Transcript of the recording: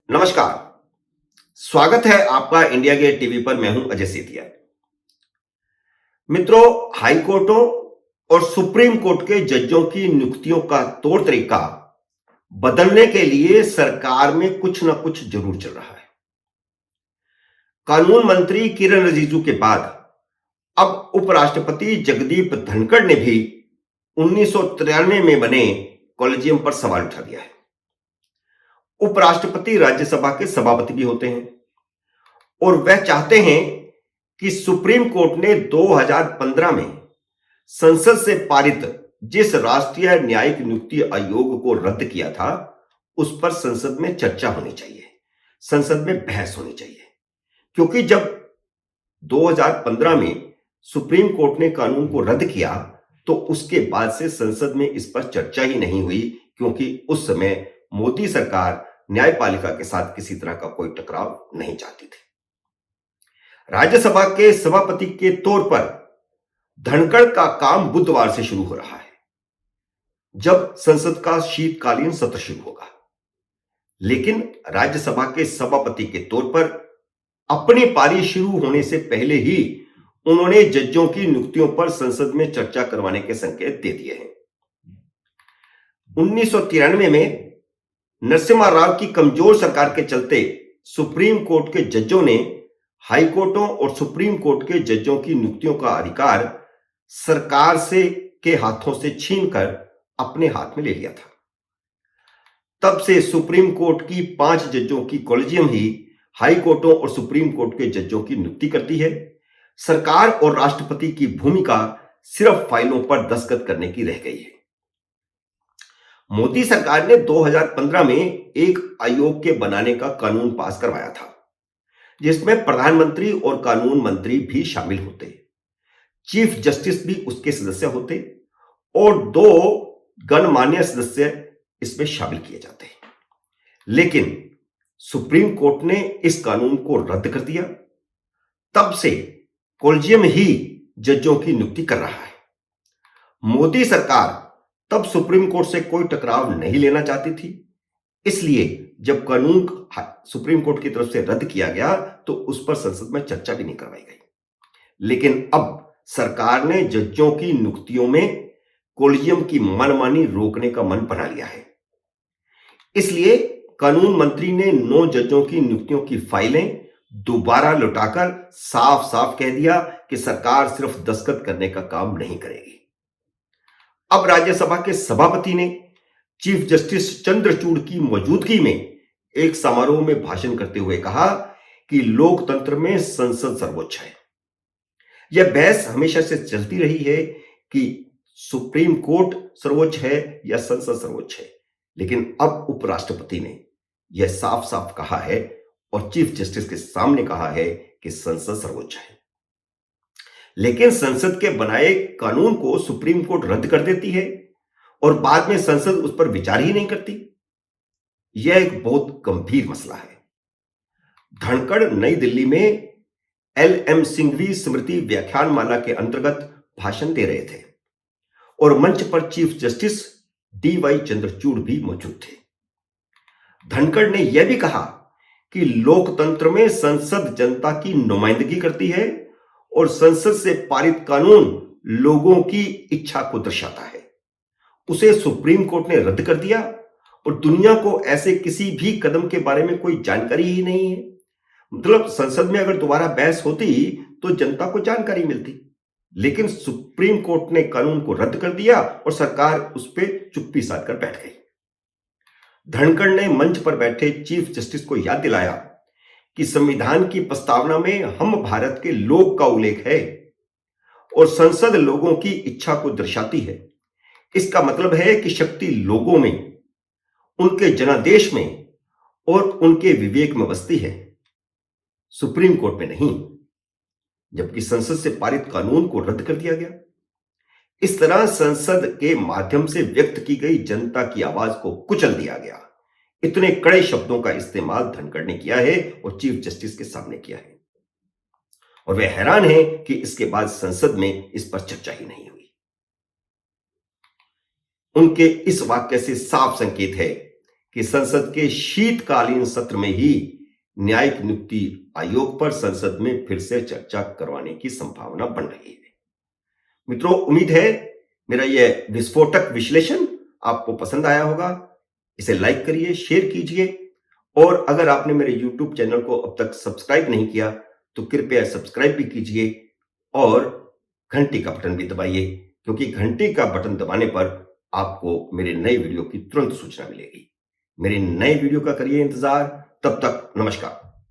नमस्कार। स्वागत है आपका इंडिया गेट टीवी पर। मैं हूं अजय सेठिया। मित्रों, हाई कोर्टों और सुप्रीम कोर्ट के जजों की नियुक्तियों का तौर तरीका बदलने के लिए सरकार में कुछ ना कुछ जरूर चल रहा है। कानून मंत्री किरण रिजिजू के बाद अब उपराष्ट्रपति जगदीप धनखड़ ने भी 1993 में बने कॉलेजियम पर सवाल उठा दिया है। उपराष्ट्रपति राज्यसभा के सभापति भी होते हैं और वह चाहते हैं कि सुप्रीम कोर्ट ने 2015 में संसद से पारित जिस राष्ट्रीय न्यायिक नियुक्ति आयोग को रद्द किया था, उस पर संसद में चर्चा होनी चाहिए, संसद में बहस होनी चाहिए। क्योंकि जब 2015 में सुप्रीम कोर्ट ने कानून को रद्द किया तो उसके बाद से संसद में इस पर चर्चा ही नहीं हुई, क्योंकि उस समय मोदी सरकार न्यायपालिका के साथ किसी तरह का कोई टकराव नहीं चाहती थी। राज्यसभा के सभापति के तौर पर धनखड़ का काम बुधवार से शुरू हो रहा है, जब संसद का शीतकालीन सत्र शुरू होगा। लेकिन राज्यसभा के सभापति के तौर पर अपनी पारी शुरू होने से पहले ही उन्होंने जजों की नियुक्तियों पर संसद में चर्चा करवाने के संकेत दे दिए हैं। 1993 में नरसिम्हा राव की कमजोर सरकार के चलते सुप्रीम कोर्ट के जजों ने हाई कोर्टों और सुप्रीम कोर्ट के जजों की नियुक्तियों का अधिकार सरकार के हाथों से छीनकर अपने हाथ में ले लिया था। तब से सुप्रीम कोर्ट की 5 जजों की कॉलेजियम ही हाई कोर्टों और सुप्रीम कोर्ट के जजों की नियुक्ति करती है। सरकार और राष्ट्रपति की भूमिका सिर्फ फाइलों पर दस्तखत करने की रह गई है। मोदी सरकार ने 2015 में एक आयोग के बनाने का कानून पास करवाया था, जिसमें प्रधानमंत्री और कानून मंत्री भी शामिल होते, चीफ जस्टिस भी उसके सदस्य होते और 2 गणमान्य सदस्य इसमें शामिल किए जाते हैं। लेकिन सुप्रीम कोर्ट ने इस कानून को रद्द कर दिया। तब से कॉलेजियम ही जजों की नियुक्ति कर रहा है। मोदी सरकार तब सुप्रीम कोर्ट से कोई टकराव नहीं लेना चाहती थी, इसलिए जब कानून सुप्रीम कोर्ट की तरफ से रद्द किया गया तो उस पर संसद में चर्चा भी नहीं करवाई गई। लेकिन अब सरकार ने जजों की नियुक्तियों में कॉलेजियम की मनमानी रोकने का मन बना लिया है। इसलिए कानून मंत्री ने 9 जजों की नियुक्तियों की फाइलें दोबारा लौटाकर साफ साफ कह दिया कि सरकार सिर्फ दस्तखत करने का काम नहीं करेगी। अब राज्यसभा के सभापति ने चीफ जस्टिस चंद्रचूड़ की मौजूदगी में एक समारोह में भाषण करते हुए कहा कि लोकतंत्र में संसद सर्वोच्च है। यह बहस हमेशा से चलती रही है कि सुप्रीम कोर्ट सर्वोच्च है या संसद सर्वोच्च है, लेकिन अब उपराष्ट्रपति ने यह साफ साफ कहा है और चीफ जस्टिस के सामने कहा है कि संसद सर्वोच्च है। लेकिन संसद के बनाए कानून को सुप्रीम कोर्ट रद्द कर देती है और बाद में संसद उस पर विचार ही नहीं करती। यह एक बहुत गंभीर मसला है। धनखड़ नई दिल्ली में LM सिंघवी स्मृति व्याख्यानमाला के अंतर्गत भाषण दे रहे थे और मंच पर चीफ जस्टिस DY चंद्रचूड़ भी मौजूद थे। धनखड़ ने यह भी कहा कि लोकतंत्र में संसद जनता की नुमाइंदगी करती है और संसद से पारित कानून लोगों की इच्छा को दर्शाता है। उसे सुप्रीम कोर्ट ने रद्द कर दिया और दुनिया को ऐसे किसी भी कदम के बारे में कोई जानकारी ही नहीं है। मतलब संसद में अगर दोबारा बहस होती तो जनता को जानकारी मिलती, लेकिन सुप्रीम कोर्ट ने कानून को रद्द कर दिया और सरकार उस पर चुप्पी साध कर बैठ गई। धनखड़ ने मंच पर बैठे चीफ जस्टिस को याद दिलाया कि संविधान की प्रस्तावना में हम भारत के लोक का उल्लेख है और संसद लोगों की इच्छा को दर्शाती है। इसका मतलब है कि शक्ति लोगों में, उनके जनादेश में और उनके विवेक में बसती है, सुप्रीम कोर्ट में नहीं। जबकि संसद से पारित कानून को रद्द कर दिया गया। इस तरह संसद के माध्यम से व्यक्त की गई जनता की आवाज को कुचल दिया गया। इतने कड़े शब्दों का इस्तेमाल धनखड़ ने किया है और चीफ जस्टिस के सामने किया है और वे हैरान हैं कि इसके बाद संसद में इस पर चर्चा ही नहीं हुई। उनके इस वाक्य से साफ संकेत है कि संसद के शीतकालीन सत्र में ही न्यायिक नियुक्ति आयोग पर संसद में फिर से चर्चा करवाने की संभावना बन रही है। मित्रों, उम्मीद है मेरा यह विस्फोटक विश्लेषण आपको पसंद आया होगा। इसे लाइक करिए, शेयर कीजिए, और अगर आपने मेरे YouTube चैनल को अब तक सब्सक्राइब नहीं किया तो कृपया सब्सक्राइब भी कीजिए और घंटी का बटन भी दबाइए, क्योंकि घंटी का बटन दबाने पर आपको मेरे नए वीडियो की तुरंत सूचना मिलेगी। मेरे नए वीडियो का करिए इंतजार। तब तक नमस्कार।